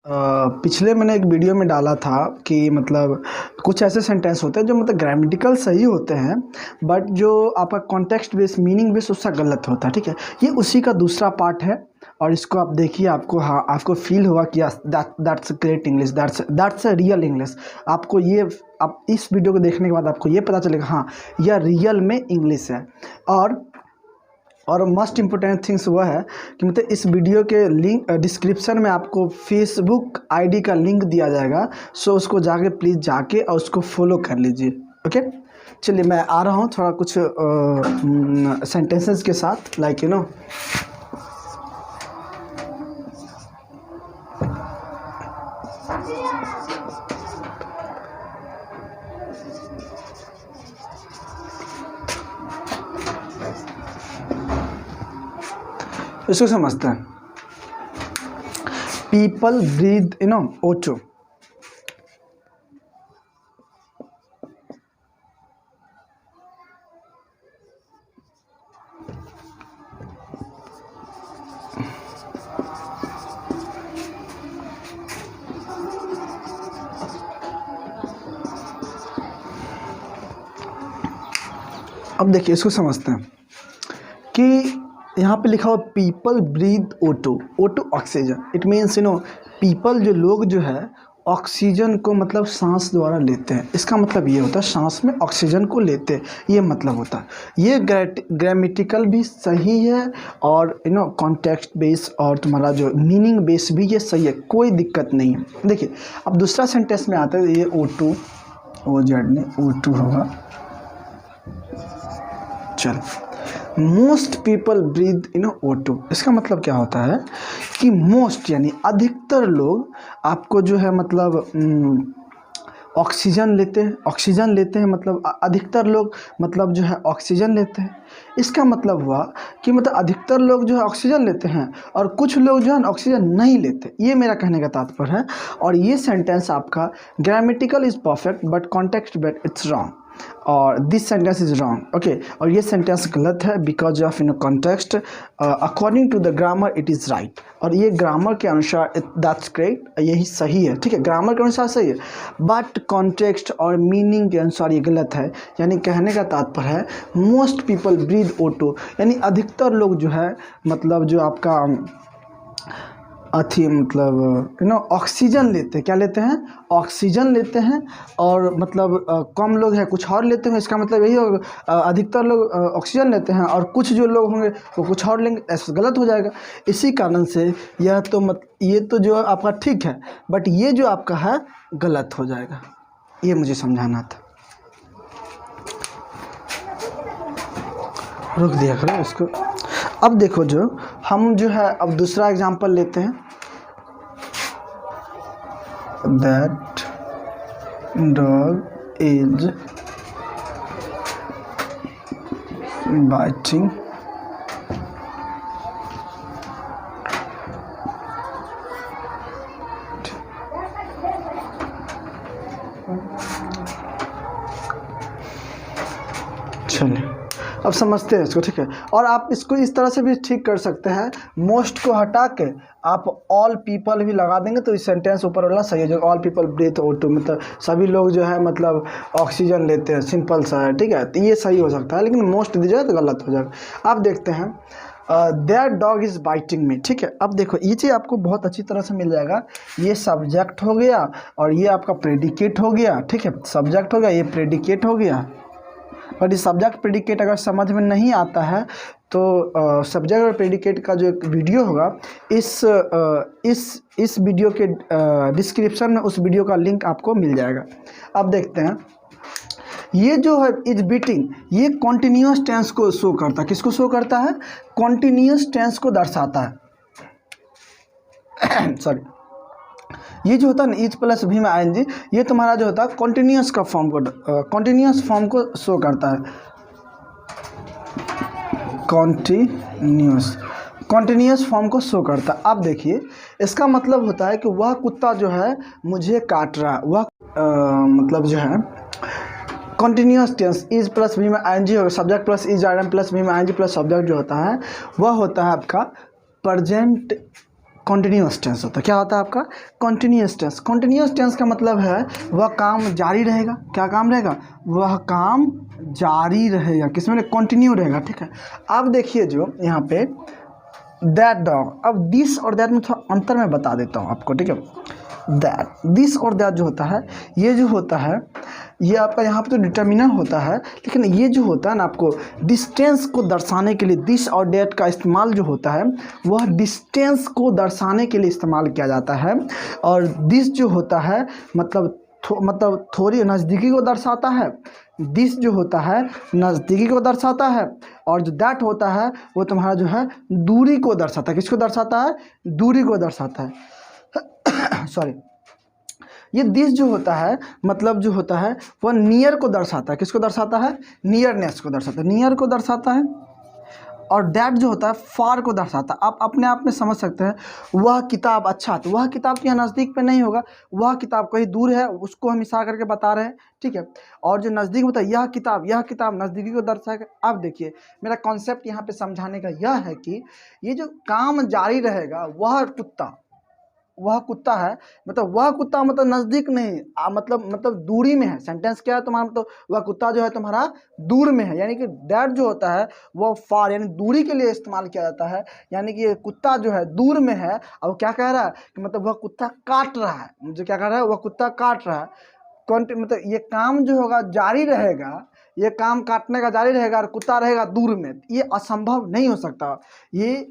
पिछले मैंने एक वीडियो में डाला था कि मतलब कुछ ऐसे सेंटेंस होते हैं जो मतलब ग्रामेटिकल सही होते हैं, बट जो आपका कॉन्टेक्स्ट बेस मीनिंग बेस उसका गलत होता है। ठीक है, ये उसी का दूसरा पार्ट है और इसको आप देखिए, आपको हाँ आपको फील होगा कि that's great English, that's a real English. आपको ये, आप इस वीडियो को देखने के बाद आपको ये पता चलेगा हाँ यह रियल में इंग्लिश है। और मोस्ट इम्पोर्टेंट थिंग्स वह है कि मतलब इस वीडियो के लिंक डिस्क्रिप्शन में आपको फेसबुक आईडी का लिंक दिया जाएगा, सो उसको जाके प्लीज़ जाके और उसको फॉलो कर लीजिए। ओके, चलिए मैं आ रहा हूँ थोड़ा कुछ सेंटेंसेस के साथ, लाइक यू नो। इसको समझते हैं। People breathe O2। अब देखिए, इसको समझते हैं कि यहाँ पे लिखा हुआ people breathe O2 oxygen. It means people जो लोग जो है ऑक्सीजन को मतलब सांस द्वारा लेते हैं। इसका मतलब ये होता है सांस में ऑक्सीजन को लेते हैं, ये मतलब होता है। ये ग्रामेटिकल भी सही है और कॉन्टेक्स्ट बेस और तुम्हारा जो मीनिंग बेस भी ये सही है, कोई दिक्कत नहीं है। देखिए अब दूसरा सेंटेंस में आता है, ये O2 O2 होगा। चल, मोस्ट पीपल ब्रीथ O2। इसका मतलब क्या होता है कि मोस्ट यानी अधिकतर लोग आपको जो है मतलब ऑक्सीजन लेते हैं मतलब अधिकतर लोग मतलब जो है ऑक्सीजन लेते हैं। इसका मतलब हुआ कि मतलब अधिकतर लोग जो है ऑक्सीजन लेते हैं और कुछ लोग जो है ऑक्सीजन नहीं लेते, ये मेरा कहने का तात्पर्य है। और ये सेंटेंस आपका grammatical is perfect but context bet it's wrong, और this sentence is wrong. Okay, और ये सेंटेंस गलत है because of context. According to the grammar it is right, और ये ग्रामर के अनुसार दैट्स करेक्ट, यही सही है। ठीक है, ग्रामर के अनुसार सही है, बट कॉन्टेक्स्ट और मीनिंग के अनुसार ये गलत है। यानी कहने का तात्पर्य है मोस्ट पीपल ब्रीथ O2 यानी अधिकतर लोग जो है मतलब जो आपका मतलब ऑक्सीजन लेते हैं। क्या लेते हैं? ऑक्सीजन लेते हैं। और मतलब कम लोग हैं कुछ और लेते हैं। इसका मतलब यही होगा अधिकतर लोग ऑक्सीजन लेते हैं और कुछ जो लोग होंगे वो कुछ और लेंगे, ऐसा गलत हो जाएगा। इसी कारण से यह तो ये तो जो आपका ठीक है, बट ये जो आपका है गलत हो जाएगा। ये मुझे समझाना था। रुक दिया करो इसको। अब देखो, जो हम जो है अब दूसरा एग्जांपल लेते हैं। दैट डॉग इज बाइटिंग चलिए अब समझते हैं इसको। ठीक है, और आप इसको इस तरह से भी ठीक कर सकते हैं, मोस्ट को हटा के आप ऑल पीपल भी लगा देंगे तो इस सेंटेंस ऊपर वाला सही है, जो ऑल पीपल ब्रीथ O2 मतलब सभी लोग जो है मतलब ऑक्सीजन लेते हैं, सिंपल सा है। ठीक है, तो ये सही हो सकता है, लेकिन मोस्ट दीजिए तो गलत हो जाएगा। आप देखते हैं दैट डॉग इज़ बाइटिंग मी। ठीक है, अब देखो ये चीज़ आपको बहुत अच्छी तरह से मिल जाएगा। ये सब्जेक्ट हो गया और ये आपका प्रेडिकेट हो गया। ठीक है, सब्जेक्ट हो गया, ये प्रेडिकेट हो गया। बट इस सब्जेक्ट प्रेडिकेट अगर समझ में नहीं आता है तो सब्जेक्ट और प्रेडिकेट का जो एक वीडियो होगा इस वीडियो के डिस्क्रिप्शन में उस वीडियो का लिंक आपको मिल जाएगा। अब देखते हैं, ये जो है इज बीटिंग, ये कॉन्टिन्यूस टेंस को शो करता है। किसको शो करता है? कॉन्टिन्यूस टेंस को दर्शाता है। सॉरी, ये जो होता है ना इज प्लस भी में ING, ये तुम्हारा जो होता है कॉन्टिन्यूस का फॉर्म को कॉन्टिन्यूस फॉर्म को शो करता है। कॉन्टिन्यूस फॉर्म को शो करता है। अब देखिए, इसका मतलब होता है कि वह कुत्ता जो है मुझे काट रहा है। वह मतलब जो है कॉन्टिन्यूस टेंस इज प्लस भी में ING होगा, सब्जेक्ट प्लस इज प्लस भी में ING प्लस सब्जेक्ट जो होता है वह होता है आपका प्रेजेंट कॉन्टिन्यूअस टेंस होता है। क्या होता है आपका? Continuous tense. कॉन्टिन्यूअस टेंस का मतलब है वह काम जारी रहेगा। क्या काम रहेगा? वह काम जारी रहेगा। किसमें? कंटिन्यू रहेगा। ठीक है, अब देखिए जो यहाँ पे दैट डॉग, अब दिस और दैट में थोड़ा अंतर मैं बता देता हूँ आपको। ठीक है, दैट, दिस और दैट जो होता है, ये जो होता है ये आपका यहाँ पे तो डिटर्मिनर होता है, लेकिन ये जो होता है ना आपको डिस्टेंस को दर्शाने के लिए दिस और डेट का इस्तेमाल जो होता है वह डिस्टेंस को दर्शाने के लिए इस्तेमाल किया जाता है। और दिस जो होता है मतलब मतलब थोड़ी नज़दीकी को दर्शाता है। दिस जो होता है नज़दीकी को दर्शाता है, और जो दैट होता है वो तुम्हारा जो है दूरी को दर्शाता है। किसको दर्शाता है? दूरी को दर्शाता है। सॉरी, ये दिस जो होता है मतलब जो होता है वह नियर को दर्शाता है। किसको दर्शाता है? नियरनेस को दर्शाता है, नियर को दर्शाता है। और दैट जो होता है फार को दर्शाता है। आप अपने आप में समझ सकते हैं, वह किताब अच्छा, तो वह किताब तो यहाँ नज़दीक पे नहीं होगा, वह किताब कहीं दूर है, उसको हम इशारा करके बता रहे हैं। ठीक है, और जो नज़दीक होता है यह किताब नज़दीकी को दर्शाएगा। अब देखिए मेरा कॉन्सेप्ट यहाँ पे समझाने का यह है कि ये जो काम जारी रहेगा वह कुत्ता है, मतलब वह कुत्ता मतलब नज़दीक नहीं, मतलब दूरी में है। सेंटेंस क्या है तुम्हारा? मतलब वह कुत्ता जो है तुम्हारा दूर में है, यानी कि दैट जो होता है वह फार यानी दूरी के लिए इस्तेमाल किया जाता है। यानी कि ये कुत्ता जो है दूर में है। अब क्या कह रहा है कि मतलब वह कुत्ता काट रहा है, मुझे क्या कह रहा है? वह कुत्ता काट रहा है। मतलब ये काम जो होगा जारी रहेगा, ये काम काटने का जारी रहेगा और कुत्ता रहेगा दूर में। ये असंभव नहीं हो सकता, ये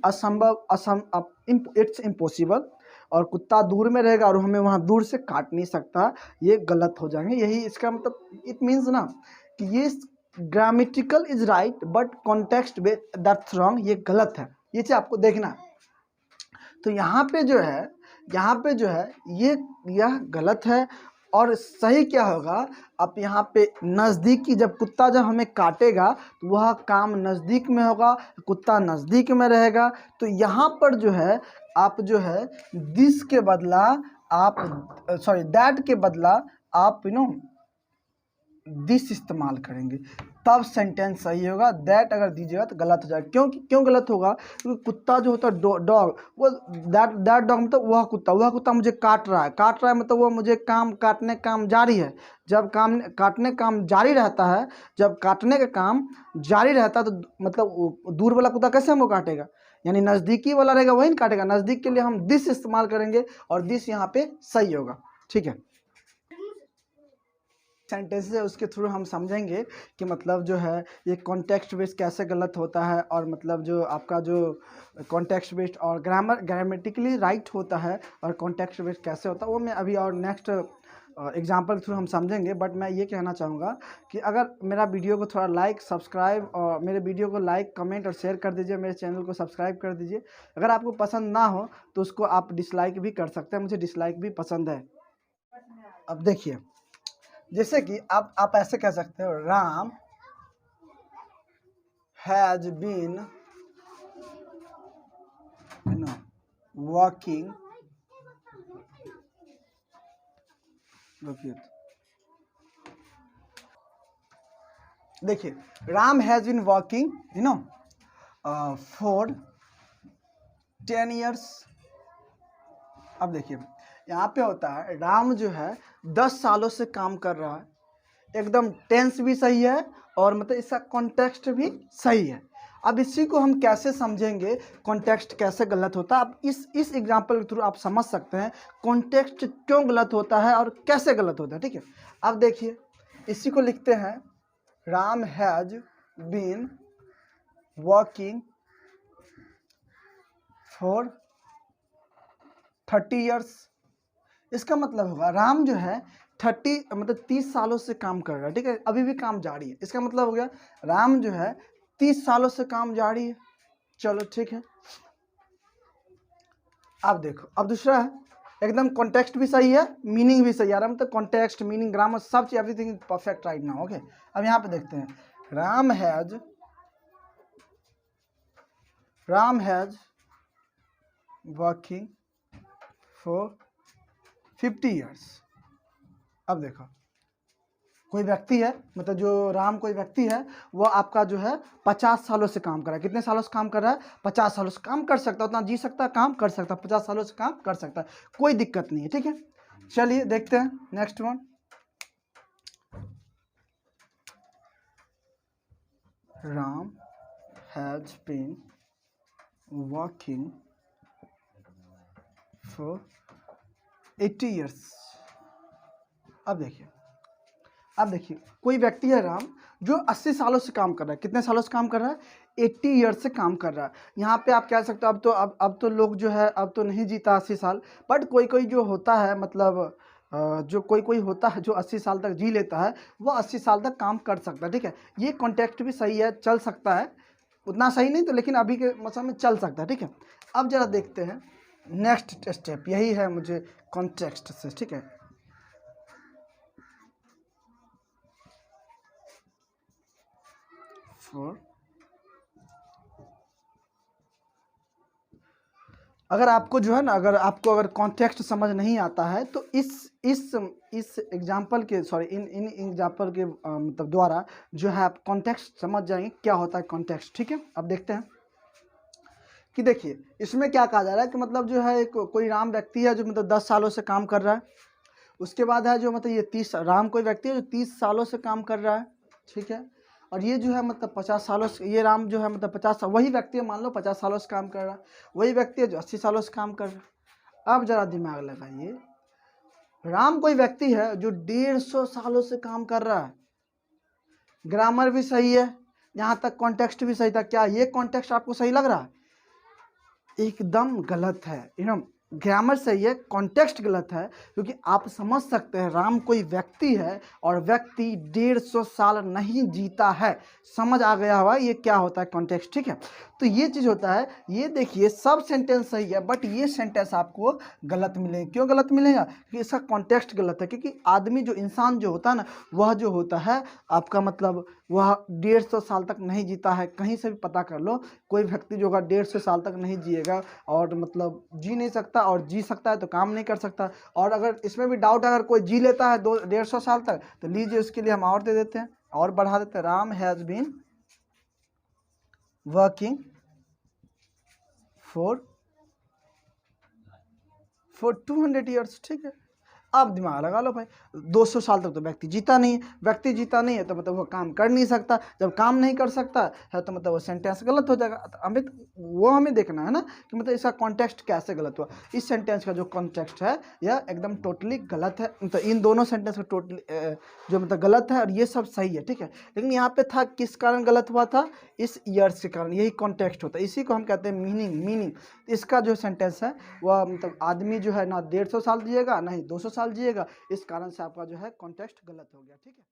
इट्स इम्पॉसिबल। और कुत्ता दूर में रहेगा और हमें वहाँ दूर से काट नहीं सकता, ये गलत हो जाएंगे। यही इसका मतलब इट मीन्स ना कि ये grammatical is right but context that's wrong, ये गलत है। ये चीज़ आपको देखना है। तो यहाँ पे जो है यह गलत है। और सही क्या होगा? अब यहाँ पे नज़दीकी, जब कुत्ता जब हमें काटेगा तो वह काम नज़दीक में होगा, कुत्ता नज़दीक में रहेगा। तो यहाँ पर जो है आप जो है दिस के बदला आप दैट के बदला आप दिस इस्तेमाल करेंगे, तब सेंटेंस सही होगा। दैट अगर दीजिएगा तो गलत हो जाएगा। क्यों गलत होगा? क्योंकि कुत्ता जो होता है डॉग, वो दैट डॉग मतलब वह कुत्ता मुझे काट रहा है मतलब वो मुझे काटने काम जारी है। जब काटने काम जारी रहता है, जब काटने का काम जारी रहता है तो मतलब दूर वाला कुत्ता कैसे हमको काटेगा? यानी नज़दीकी वाला रहेगा वही ना काटेगा। नज़दीक के लिए हम दिस इस्तेमाल करेंगे और दिस यहाँ पे सही होगा। ठीक है, सेंटेंस है उसके थ्रू हम समझेंगे कि मतलब जो है ये कॉन्टेक्स्ट बेस्ड कैसे गलत होता है, और मतलब जो आपका जो कॉन्टेक्स्ट बेस्ड और ग्रामेटिकली राइट होता है और कॉन्टेक्स्ट बेस्ड कैसे होता है वो मैं अभी और नेक्स्ट एग्जांपल थ्रू हम समझेंगे। बट मैं ये कहना चाहूँगा कि अगर मेरा वीडियो को थोड़ा लाइक सब्सक्राइब और मेरे वीडियो को लाइक कमेंट और शेयर कर दीजिए, मेरे चैनल को सब्सक्राइब कर दीजिए। अगर आपको पसंद ना हो तो उसको आप डिसलाइक भी कर सकते हैं, मुझे डिसलाइक भी पसंद है। अब देखिए जैसे कि आप ऐसे कह सकते हो, राम हैज बीन वॉकिंग, देखिए Ram has been walking for 10 years। अब देखिए यहाँ पे होता है राम जो है 10 सालों से काम कर रहा है, एकदम टेंस भी सही है और मतलब इसका कॉन्टेक्स्ट भी सही है। अब इसी को हम कैसे समझेंगे कॉन्टेक्स्ट कैसे गलत होता है? अब इस एग्जांपल के थ्रू आप समझ सकते हैं कॉन्टेक्स्ट क्यों गलत होता है और कैसे गलत होता है। ठीक है, अब देखिए इसी को लिखते हैं, Ram has been working for 30 years। इसका मतलब होगा राम जो है 30 सालों से काम कर रहा है। ठीक है, अभी भी काम जारी है। इसका मतलब हो गया राम जो है 30 सालों से काम जारी है। चलो ठीक है, अब देखो अब दूसरा है, एकदम कॉन्टेक्स्ट भी सही है, मीनिंग भी सही है। राम तो कॉन्टेक्स्ट मीनिंग ग्रामर सब चीज everything perfect right now. Okay, अब यहाँ पे देखते हैं, Ram has working for 50 years। अब देखो कोई व्यक्ति है, मतलब जो राम कोई व्यक्ति है, वो आपका जो है 50 सालों से काम कर रहा है। कितने सालों से काम कर रहा है? 50 सालों से काम कर सकता है, उतना जी सकता है, काम कर सकता है, 50 सालों से काम कर सकता है, कोई दिक्कत नहीं है, ठीक है। चलिए देखते हैं next one. Ram has been working for 80 years. अब देखिए कोई व्यक्ति है राम जो 80 सालों से काम कर रहा है। कितने सालों से काम कर रहा है? 80 ईयर्स से काम कर रहा है। यहाँ पे आप कह सकते हो अब तो लोग जो है अब तो नहीं जीता 80 साल, बट कोई जो होता है, मतलब जो कोई होता है जो 80 साल तक जी लेता है, वो 80 साल तक काम कर सकता है, ठीक है। ये कॉन्टेक्स्ट भी सही है, चल सकता है, उतना सही नहीं तो लेकिन अभी के मौसम में चल सकता है, ठीक है। अब जरा देखते हैं नेक्स्ट स्टेप, यही है मुझे कॉन्टेक्स्ट से, ठीक है। फॉर अगर आपको जो है ना, अगर कॉन्टेक्स्ट समझ नहीं आता है तो इस एग्जाम्पल के इन एग्जाम्पल के मतलब द्वारा जो है आप कॉन्टेक्स्ट समझ जाएंगे क्या होता है कॉन्टेक्स्ट, ठीक है। अब देखते हैं कि देखिए इसमें क्या कहा जा रहा है कि मतलब जो है कोई राम व्यक्ति है जो मतलब 10 सालों से काम कर रहा है। उसके बाद है जो मतलब ये 30 राम कोई व्यक्ति है जो 30 सालों से काम कर रहा है, ठीक है। और ये जो है मतलब 50 सालों से, ये राम जो है मतलब 50 साल, वही व्यक्ति है मान लो 50 सालों से काम कर रहा है, वही व्यक्ति है जो 80 सालों से काम कर रहा है। अब जरा दिमाग लगाइए, राम कोई व्यक्ति है जो 150 सालों से काम कर रहा है। ग्रामर भी सही है, यहाँ तक कॉन्टेक्स्ट भी सही था। क्या ये कॉन्टेक्स्ट आपको सही लग रहा है? एकदम गलत है, ग्रामर सही है, कॉन्टेक्स्ट गलत है। क्योंकि आप समझ सकते हैं राम कोई व्यक्ति है और व्यक्ति 150 साल नहीं जीता है। समझ आ गया हुआ ये क्या होता है कॉन्टेक्स्ट, ठीक है। तो ये चीज़ होता है। ये देखिए सब सेंटेंस सही है, बट ये सेंटेंस आपको गलत मिलेगा। क्यों गलत मिलेगा? क्योंकि इसका कॉन्टेक्स्ट गलत है। क्योंकि आदमी जो इंसान जो होता है ना, वह जो होता है आपका मतलब वह 150 साल तक नहीं जीता है। कहीं से भी पता कर लो, कोई व्यक्ति जो अगर 150 साल तक नहीं जिएगा और मतलब जी नहीं सकता, और जी सकता है तो काम नहीं कर सकता। और अगर इसमें भी डाउट, अगर कोई जी लेता है 150 साल तक, तो लीजिए उसके लिए हम और दे देते हैं, और बढ़ा देते हैं। Ram has been working for 200 years, ठीक है। अब दिमाग लगा लो भाई, 200 साल तक तो व्यक्ति जीता नहीं है। व्यक्ति जीता नहीं है तो मतलब वो काम कर नहीं सकता। जब काम नहीं कर सकता है तो मतलब वो सेंटेंस गलत हो जाएगा। तो हमें देखना है ना कि मतलब इसका कॉन्टेक्स्ट कैसे गलत हुआ। इस सेंटेंस का जो कॉन्टेक्स्ट है यह एकदम टोटली गलत है। मतलब इन दोनों सेंटेंस का टोटली जो मतलब गलत है, और ये सब सही है, ठीक है। लेकिन यहाँ पे था किस कारण गलत हुआ था? इस ईयर्स के कारण। यही कॉन्टेक्स्ट होता है, इसी को हम कहते हैं मीनिंग। इसका जो सेंटेंस है वह मतलब आदमी जो है ना 150 साल जिएगा, ना ही 200 साल जिएगा। इस कारण से आपका जो है कॉन्टेक्स्ट गलत हो गया, ठीक है।